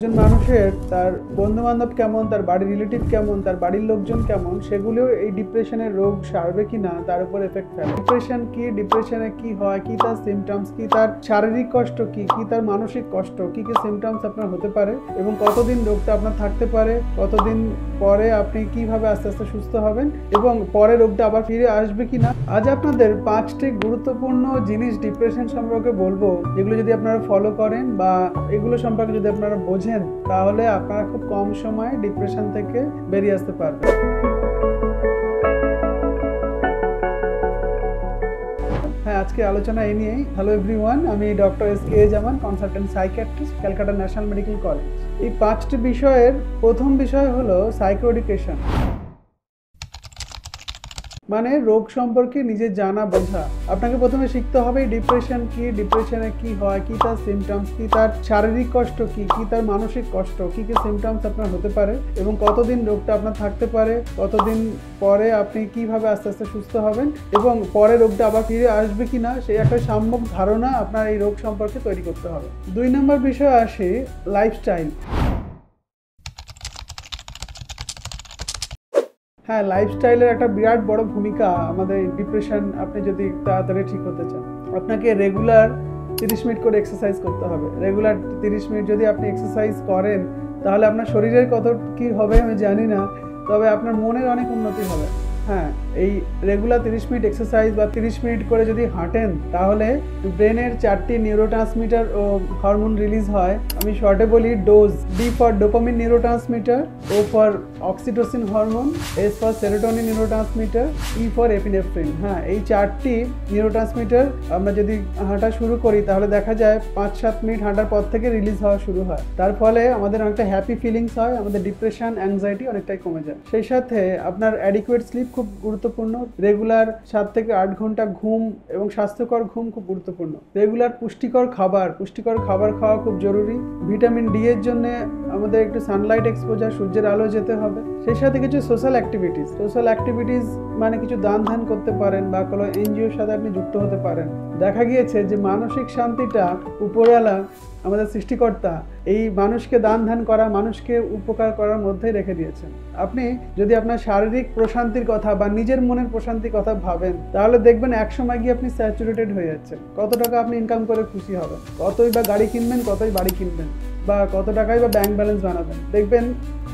একজন মানুষের তার বন্ধু-বান্ধব কেমন, তার বাড়ির রিলেটিভ কেমন, তার বাড়ির লোকজন কেমন, সেগুলোও এই ডিপ্রেশনের রোগ সারবে কিনা তার উপর এফেক্ট ফেলে। ডিপ্রেশন কি, ডিপ্রেশনে কি হয়, কি তার সিমটমস, কি তার শারীরিক কষ্ট, কি তার মানসিক কষ্ট, কি সিমটমস আপনার হতে পারে এবং কতদিন রোগটা আপনার থাকতে পারে, কতদিন পরে আপনি কিভাবে আস্তে আস্তে সুস্থ হবেন এবং পরে রোগটা আবার ফিরে আসবে কিনা। আজ আপনাদের 5টি গুরুত্বপূর্ণ জিনিস ডিপ্রেশন সম্পর্কে বলবো, যেগুলো যদি আপনারা ফলো করেন বা এগুলো সম্পর্কে যদি আপনারা বোঝেন, তাহলে আপনারা খুব কম সময়ে ডিপ্রেশন থেকে বেরিয়ে আসতে পারবেন। হ্যাঁ, আজকে আলোচনা এই নিয়েই। হ্যালো এভরিওয়ান, আমি doctor S K. Zaman, consultant psychiatrist, Calcutta National Medical College. এই 5টি বিষয়ের প্রথম বিষয় হলো সাইকো এডুকেশন, মানে রোগ সম্পর্কে নিজে জানা বোঝা। আপনাকে প্রথমে শিখতে হবে ডিপ্রেশন কি, ডিপ্রেশনে কি হয়, কি তার সিমটমস, কি তার শারীরিক কষ্ট, কি তার মানসিক কষ্ট, কি সিমটমস আপনার হতে পারে এবং কতদিন রোগটা আপনার থাকতে পারে, কতদিন পরে আপনি কিভাবে আস্তে আস্তে সুস্থ হবেন এবং পরে রোগটা আবার ফিরে আসবে কিনা, সেই একটা সাম্যক ধারণা আপনার এই রোগ সম্পর্কে তৈরি করতে হবে। 2 নম্বর বিষয় আসে লাইফস্টাইল। হ্যাঁ, লাইফস্টাইলের একটা বিরাট বড় ভূমিকা আমাদের ডিপ্রেশন আপনি যদি তাড়াতাড়ি ঠিক হতে চান। আপনাকে রেগুলার 30 মিনিট করে এক্সারসাইজ করতে হবে। রেগুলার 30 মিনিট যদি আপনি এক্সারসাইজ করেন, তাহলে আপনার শরীরের কত কি হবে আমি জানি না, তবে আপনার মনের অনেক উন্নতি হবে। হ্যাঁ, এই রেগুলার 30 মিনিট এক্সারসাইজ বা 30 মিনিট করে যদি হাঁটেন, তাহলে ব্রেনের 4টি নিউরোট্রান্সমিটার ও হরমোন রিলিজ হয়। আমি শর্টে বলি DOSE. D for dopamine neurotransmitter, O for oxytocin hormone, S for serotonin neurotransmitter, E for epinephrine. হ্যাঁ, এই 4টি নিউরোট্রান্সমিটার আমরা যদি হাঁটা শুরু করি, তাহলে দেখা যায় 5-7 মিনিট হাঁটার পর থেকে রিলিজ হওয়া শুরু হয়। তার ফলে আমাদের অনেকটা হ্যাপি ফিলিংস হয়, আমাদের ডিপ্রেশন, অ্যাংজাইটি অনেকটাই কমে যায়। সেই সাথে আপনার অ্যাডিকুয়েট স্লিপ খুব গুরুত্বপূর্ণ। রেগুলার 7 থেকে 8 ঘন্টা ঘুম এবং স্বাস্থ্যকর ঘুম খুব গুরুত্বপূর্ণ। রেগুলার পুষ্টিকর খাবার খাওয়া খুব জরুরি। ভিটামিন ডি এর জন্য আমাদের একটু সানলাইট এক্সপোজার, সূর্যের আলো যেতে হবে। সেই সাথে কিছু সোশ্যাল অ্যাক্টিভিটিস মানে কিছু দান ধ্যান করতে পারেন বা কোনো এনজিওর সাথে আপনি যুক্ত হতে পারেন। দেখা গিয়েছে যে মানসিক শান্তিটা উপরওয়ালা, আমাদের সৃষ্টিকর্তা, এই মানুষকে দান ধ্যান করা, মানুষকে উপকার করার মধ্যেই রেখে দিয়েছেন। আপনি যদি আপনার শারীরিক প্রশান্তির কথা বা নিজের মনের প্রশান্তির কথা ভাবেন, তাহলে দেখবেন একসময় গিয়ে আপনি স্যাচুরেটেড হয়ে যাচ্ছেন। কত টাকা আপনি ইনকাম করে খুশি হবেন, কতই বা গাড়ি কিনবেন, কতই বাড়ি কিনবেন বা কত টাকাই বা ব্যাংক ব্যালেন্স বানাবেন, দেখবেন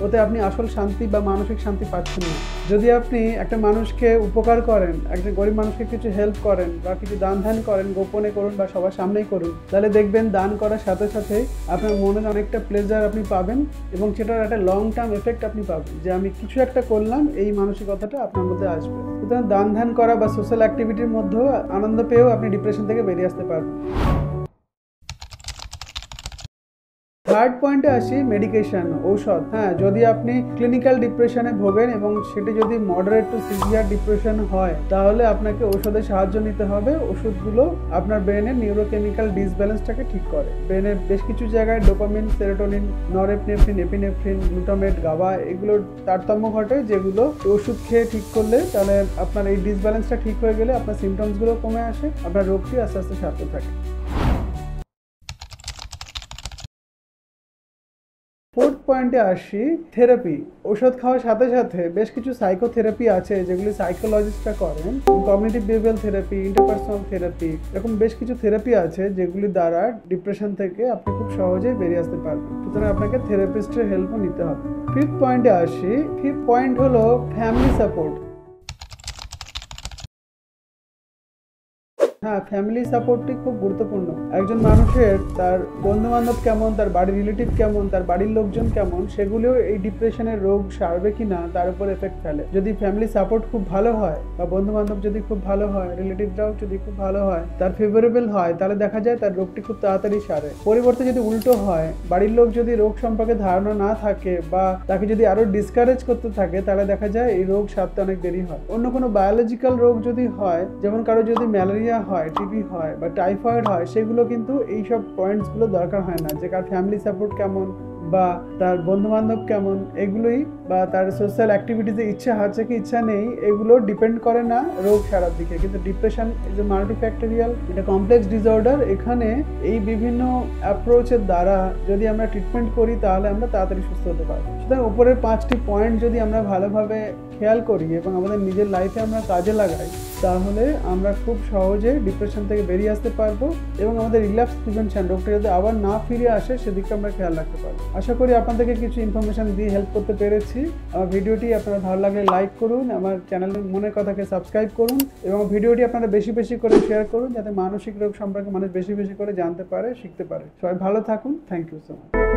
ওতে আপনি আসল শান্তি বা মানসিক শান্তি পাচ্ছেন না। যদি আপনি একটা মানুষকে উপকার করেন, একজন গরিব মানুষকে কিছু হেল্প করেন বা কিছু দান ধ্যান করেন, গোপনে করুন বা সবার সামনেই করুন, তাহলে দেখবেন দান করার সাথে সাথে আপনার মনের অনেকটা প্লেজার আপনি পাবেন এবং সেটার একটা লং টার্ম এফেক্ট আপনি পাবেন যে আমি কিছু একটা করলাম, এই মানসিকতাটা আপনার মধ্যে আসবে। সুতরাং দান ধ্যান করা বা সোশ্যাল অ্যাক্টিভিটির মধ্যেও আনন্দ পেয়েও আপনি ডিপ্রেশন থেকে বেরিয়ে আসতে পারবেন। 3rd পয়েন্টে আসি মেডিকেশন, ঔষধ। হ্যাঁ, যদি আপনি ক্লিনিক্যাল ডিপ্রেশনে ভোগেন এবং সেটি যদি মডারেট টু সিভিয়ার ডিপ্রেশন হয়, তাহলে আপনাকে ওষুধের সাহায্য নিতে হবে। ওষুধগুলো আপনার ব্রেনের নিউরোকেমিক্যাল ডিসব্যালেন্সটাকে ঠিক করে। ব্রেনের বেশ কিছু জায়গায় dopamine, serotonin, norepinephrine, epinephrine, glutamate, GABA এগুলোর তারতম্য ঘটে, যেগুলো ওষুধ খেয়ে ঠিক করলে, তাহলে আপনার এই ডিসব্যালেন্সটা ঠিক হয়ে গেলে আপনার সিমটমসগুলো কমে আসে, আপনার রোগটি আস্তে আস্তে সারতে থাকে। 4th পয়েন্টে আসি থেরাপি। ওষুধ খাওয়ার সাথে সাথে বেশ কিছু সাইকোথেরাপি আছে যেগুলি সাইকোলজিস্টরা করেন। Cognitive behavioural therapy, interpersonal therapy, এরকম বেশ কিছু থেরাপি আছে যেগুলি দ্বারা ডিপ্রেশন থেকে আপনি খুব সহজেই বেরিয়ে আসতে পারবেন। সুতরাং আপনাকে থেরাপিস্টের হেল্পও নিতে হবে। 5th পয়েন্টে আসি। 5th পয়েন্ট হলো ফ্যামিলি সাপোর্ট। হ্যাঁ, ফ্যামিলি সাপোর্টটি খুব গুরুত্বপূর্ণ। একজন মানুষের তার বন্ধু-বান্ধব কেমন, তার বাড়ির রিলেটিভ কেমন, তার বাড়ির লোকজন কেমন, সেগুলোও এই ডিপ্রেশনের রোগ সারবে কিনা তার উপর এফেক্ট ফেলে। যদি ফ্যামিলি সাপোর্ট খুব ভালো হয় বা বন্ধু-বান্ধব যদি খুব ভালো হয়, রিলেটিভরাও যদি খুব ভালো হয়, তার ফেভারেবল হয়, তাহলে দেখা যায় তার রোগটি খুব তাড়াতাড়ি সারে। পরিবর্তে যদি উল্টো হয়, বাড়ির লোক যদি রোগ সম্পর্কে ধারণা না থাকে বা তাকে যদি আরো ডিসকারেজ করতে থাকে, তাহলে দেখা যায় এই রোগ সারতে অনেক দেরি হয়। অন্য কোনো বায়োলজিক্যাল রোগ যদি হয়, যেমন কারো যদি ম্যালেরিয়া হয়, টিবি হয় বা টাইফয়েড হয়, সেগুলো কিন্তু এইসব পয়েন্টসগুলো দরকার হয় না, যে কার ফ্যামিলি সাপোর্ট কেমন বা তার বন্ধু বান্ধব কেমন, এগুলোই বা তার সোশ্যাল অ্যাক্টিভিটিসে ইচ্ছা আছে কি ইচ্ছা নেই, এগুলো ডিপেন্ড করে না রোগ সারার দিকে। কিন্তু ডিপ্রেশন ইজ এ মাল্টিফ্যাক্টোরিয়াল, এটা কমপ্লেক্স ডিসঅর্ডার। এখানে এই বিভিন্ন অ্যাপ্রোচের দ্বারা যদি আমরা ট্রিটমেন্ট করি তাহলে আমরা তাড়াতাড়ি সুস্থ হতে পারবো। সুতরাং উপরের 5টি পয়েন্ট যদি আমরা ভালোভাবে খেয়াল করি এবং আমাদের নিজের লাইফে আমরা কাজে লাগাই, তাহলে আমরা খুব সহজে ডিপ্রেশন থেকে বেরিয়ে আসতে পারবো এবং আমাদের রিল্যাপস প্রিভেনশন, রোগটা যদি আবার না ফিরে আসে সেদিকে আমরা খেয়াল রাখতে পারবো। আশা করি আপনাদেরকে কিছু ইনফরমেশন দিয়ে হেল্প করতে পেরেছি। আমার ভিডিওটি আপনারা ভালো লাগলে লাইক করুন, আমার চ্যানেলের মনের কথাকে সাবস্ক্রাইব করুন এবং ভিডিওটি আপনারা বেশি বেশি করে শেয়ার করুন, যাতে মানসিক রোগ সম্পর্কে মানুষ বেশি বেশি করে জানতে পারে, শিখতে পারে। সবাই ভালো থাকুন। Thank you so much.